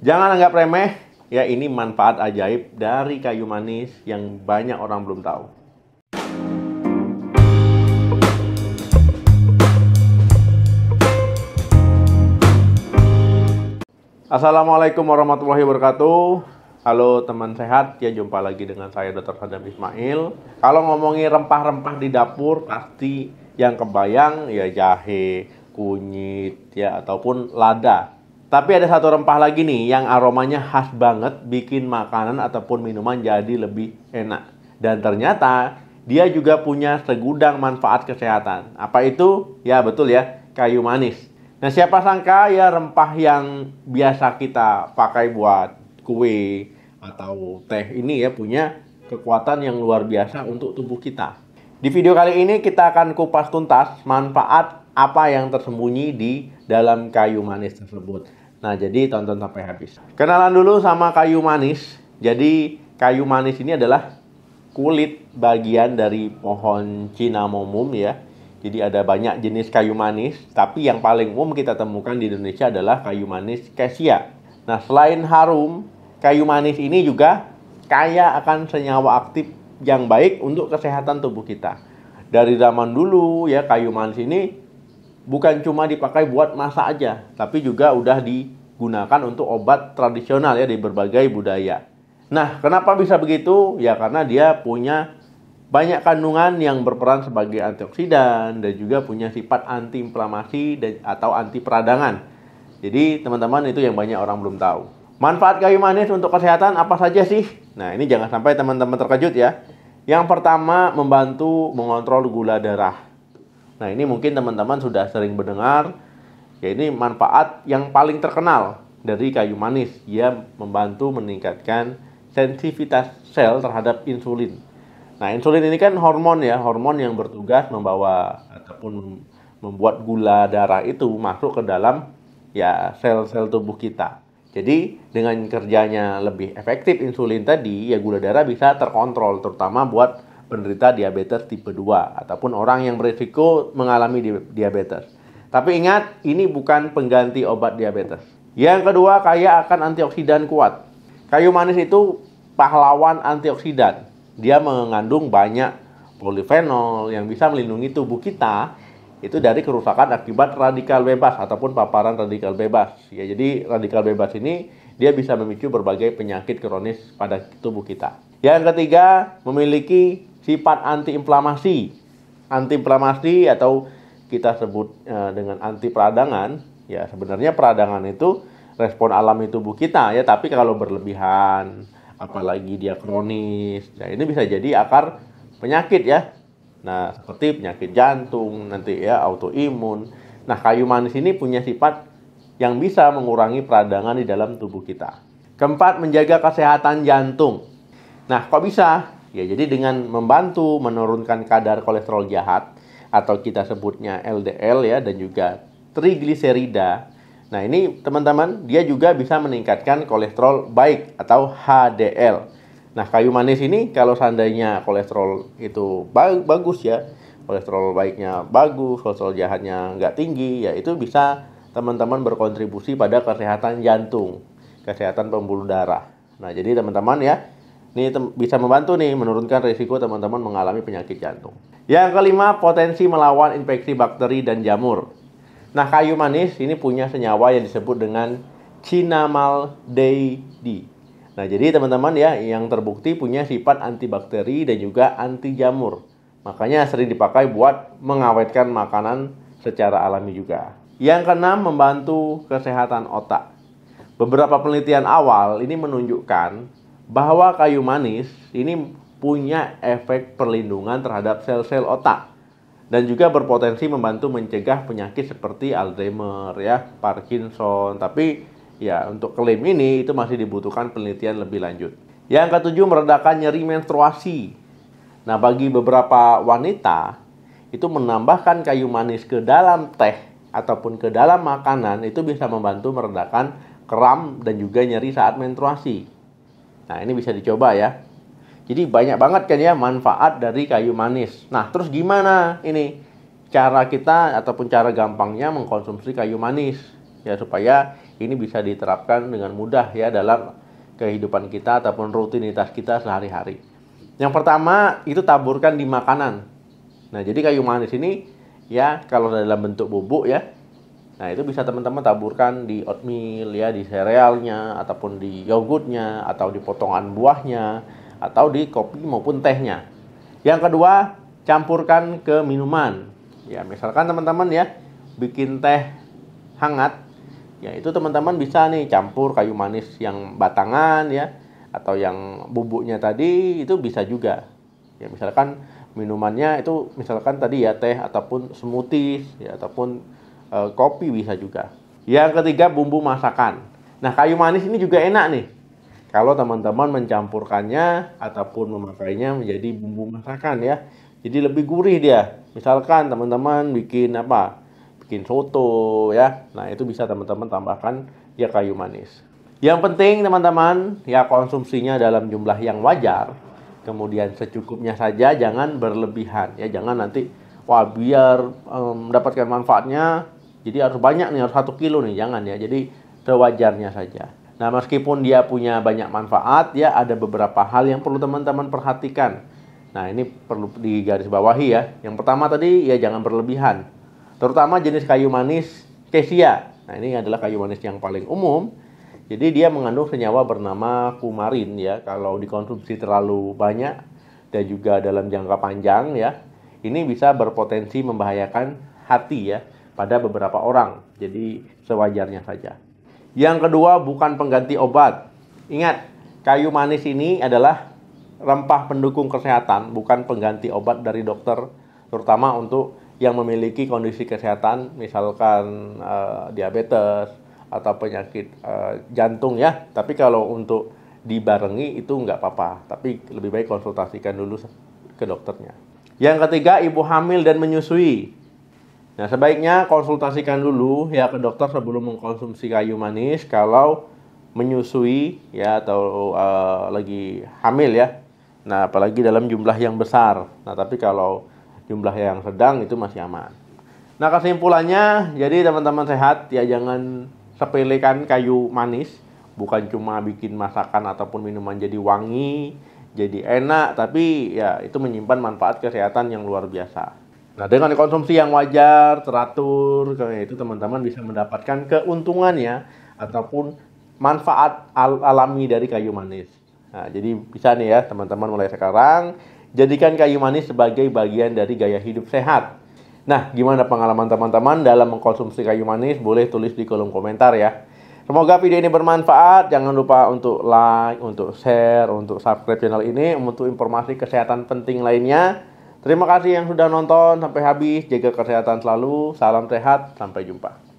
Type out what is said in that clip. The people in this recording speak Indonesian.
Jangan anggap remeh, ya ini manfaat ajaib dari kayu manis yang banyak orang belum tahu. Assalamualaikum warahmatullahi wabarakatuh. Halo teman sehat, ya jumpa lagi dengan saya Dr. Sadam Ismail. Kalau ngomongin rempah-rempah di dapur, pasti yang kebayang ya jahe, kunyit, ya ataupun lada. Tapi ada satu rempah lagi nih yang aromanya khas banget, bikin makanan ataupun minuman jadi lebih enak. Dan ternyata dia juga punya segudang manfaat kesehatan. Apa itu? Ya betul ya, kayu manis. Nah siapa sangka ya rempah yang biasa kita pakai buat kue atau teh ini ya punya kekuatan yang luar biasa untuk tubuh kita. Di video kali ini kita akan kupas tuntas manfaat apa yang tersembunyi di dalam kayu manis tersebut. Nah, jadi tonton sampai habis. Kenalan dulu sama kayu manis. Jadi, kayu manis ini adalah kulit bagian dari pohon Cinnamomum ya. Jadi ada banyak jenis kayu manis, tapi yang paling umum kita temukan di Indonesia adalah kayu manis Cassia. Nah, selain harum, kayu manis ini juga kaya akan senyawa aktif yang baik untuk kesehatan tubuh kita. Dari zaman dulu ya, kayu manis ini bukan cuma dipakai buat masak aja, tapi juga udah digunakan untuk obat tradisional ya di berbagai budaya. Nah, kenapa bisa begitu? Ya karena dia punya banyak kandungan yang berperan sebagai antioksidan dan juga punya sifat antiinflamasi dan atau anti peradangan. Jadi, teman-teman itu yang banyak orang belum tahu. Manfaat kayu manis untuk kesehatan apa saja sih? Nah, ini jangan sampai teman-teman terkejut ya. Yang pertama, membantu mengontrol gula darah. Nah, ini mungkin teman-teman sudah sering mendengar, ya ini manfaat yang paling terkenal dari kayu manis. Dia membantu meningkatkan sensitivitas sel terhadap insulin. Nah, insulin ini kan hormon ya, hormon yang bertugas membawa ataupun membuat gula darah itu masuk ke dalam ya sel-sel tubuh kita. Jadi, dengan kerjanya lebih efektif insulin tadi, ya gula darah bisa terkontrol, terutama buat penderita diabetes tipe 2 ataupun orang yang berisiko mengalami diabetes. Tapi ingat, ini bukan pengganti obat diabetes. Yang kedua, kaya akan antioksidan kuat. Kayu manis itu pahlawan antioksidan. Dia mengandung banyak polifenol yang bisa melindungi tubuh kita itu dari kerusakan akibat radikal bebas ataupun paparan radikal bebas. Ya, jadi radikal bebas ini dia bisa memicu berbagai penyakit kronis pada tubuh kita. Yang ketiga, memiliki sifat antiinflamasi. Antiinflamasi atau kita sebut dengan anti peradangan, ya sebenarnya peradangan itu respon alami tubuh kita ya, tapi kalau berlebihan, apalagi dia kronis, ya ini bisa jadi akar penyakit ya. Nah, seperti penyakit jantung, nanti ya autoimun. Nah, kayu manis ini punya sifat yang bisa mengurangi peradangan di dalam tubuh kita. Keempat, menjaga kesehatan jantung. Nah, kok bisa? Ya, jadi dengan membantu menurunkan kadar kolesterol jahat atau kita sebutnya LDL ya dan juga trigliserida. Nah, ini teman-teman, dia juga bisa meningkatkan kolesterol baik atau HDL. Nah, kayu manis ini kalau seandainya kolesterol itu bagus ya, kolesterol baiknya bagus, kolesterol jahatnya nggak tinggi, ya itu bisa teman-teman berkontribusi pada kesehatan jantung, kesehatan pembuluh darah. Nah, jadi teman-teman ya, ini bisa membantu nih menurunkan risiko teman-teman mengalami penyakit jantung. Yang kelima, potensi melawan infeksi bakteri dan jamur. Nah, kayu manis ini punya senyawa yang disebut dengan cinnamaldehyde. Nah, jadi teman-teman ya, yang terbukti punya sifat antibakteri dan juga anti jamur. Makanya sering dipakai buat mengawetkan makanan secara alami juga. Yang keenam, membantu kesehatan otak. Beberapa penelitian awal ini menunjukkan bahwa kayu manis ini punya efek perlindungan terhadap sel-sel otak dan juga berpotensi membantu mencegah penyakit seperti Alzheimer ya, Parkinson. Tapi ya untuk klaim ini itu masih dibutuhkan penelitian lebih lanjut. Yang ketujuh, meredakan nyeri menstruasi. Nah, bagi beberapa wanita itu menambahkan kayu manis ke dalam teh ataupun ke dalam makanan itu bisa membantu meredakan kram dan juga nyeri saat menstruasi. Nah, ini bisa dicoba ya. Jadi banyak banget kan ya manfaat dari kayu manis. Nah, terus gimana ini cara kita ataupun cara gampangnya mengkonsumsi kayu manis? Ya supaya ini bisa diterapkan dengan mudah ya dalam kehidupan kita ataupun rutinitas kita sehari-hari. Yang pertama itu taburkan di makanan. Nah, jadi kayu manis ini ya kalau dalam bentuk bubuk ya. Nah, itu bisa teman-teman taburkan di oatmeal ya, di serealnya ataupun di yogurtnya atau di potongan buahnya atau di kopi maupun tehnya. Yang kedua, campurkan ke minuman. Ya, misalkan teman-teman ya bikin teh hangat, ya itu teman-teman bisa nih campur kayu manis yang batangan ya atau yang bubuknya tadi itu bisa juga. Ya, misalkan minumannya itu misalkan tadi ya teh ataupun smoothies ya ataupun kopi bisa juga. Yang ketiga, bumbu masakan. Nah, kayu manis ini juga enak nih kalau teman-teman mencampurkannya ataupun memakainya menjadi bumbu masakan ya. Jadi lebih gurih dia. Misalkan teman-teman bikin apa? Bikin soto ya. Nah, itu bisa teman-teman tambahkan ya kayu manis. Yang penting teman-teman ya konsumsinya dalam jumlah yang wajar. Kemudian secukupnya saja, jangan berlebihan ya. Jangan nanti wah biar mendapatkan manfaatnya jadi harus banyak nih, harus 1 kilo nih, jangan ya. Jadi sewajarnya saja. Nah, meskipun dia punya banyak manfaat ya, ada beberapa hal yang perlu teman-teman perhatikan. Nah, ini perlu digarisbawahi ya. Yang pertama tadi ya jangan berlebihan. Terutama jenis kayu manis Cassia. Nah, ini adalah kayu manis yang paling umum. Jadi dia mengandung senyawa bernama kumarin ya. Kalau dikonsumsi terlalu banyak dan juga dalam jangka panjang ya, ini bisa berpotensi membahayakan hati ya pada beberapa orang. Jadi sewajarnya saja. Yang kedua, bukan pengganti obat. Ingat, kayu manis ini adalah rempah pendukung kesehatan, bukan pengganti obat dari dokter, terutama untuk yang memiliki kondisi kesehatan misalkan diabetes atau penyakit jantung ya. Tapi kalau untuk dibarengi itu nggak apa-apa, tapi lebih baik konsultasikan dulu ke dokternya. Yang ketiga, ibu hamil dan menyusui. Nah, sebaiknya konsultasikan dulu ya ke dokter sebelum mengkonsumsi kayu manis kalau menyusui ya atau lagi hamil ya. Nah, apalagi dalam jumlah yang besar. Nah, tapi kalau jumlah yang sedang itu masih aman. Nah, kesimpulannya jadi teman-teman sehat ya jangan sepelekan kayu manis. Bukan cuma bikin masakan ataupun minuman jadi wangi, jadi enak, tapi ya itu menyimpan manfaat kesehatan yang luar biasa. Nah, dengan konsumsi yang wajar, teratur, kayak itu teman-teman bisa mendapatkan keuntungannya ataupun manfaat alami dari kayu manis. Nah, jadi bisa nih ya teman-teman mulai sekarang jadikan kayu manis sebagai bagian dari gaya hidup sehat. Nah, gimana pengalaman teman-teman dalam mengkonsumsi kayu manis? Boleh tulis di kolom komentar ya. Semoga video ini bermanfaat. Jangan lupa untuk like, untuk share, untuk subscribe channel ini untuk informasi kesehatan penting lainnya. Terima kasih yang sudah nonton sampai habis. Jaga kesehatan selalu. Salam sehat. Sampai jumpa.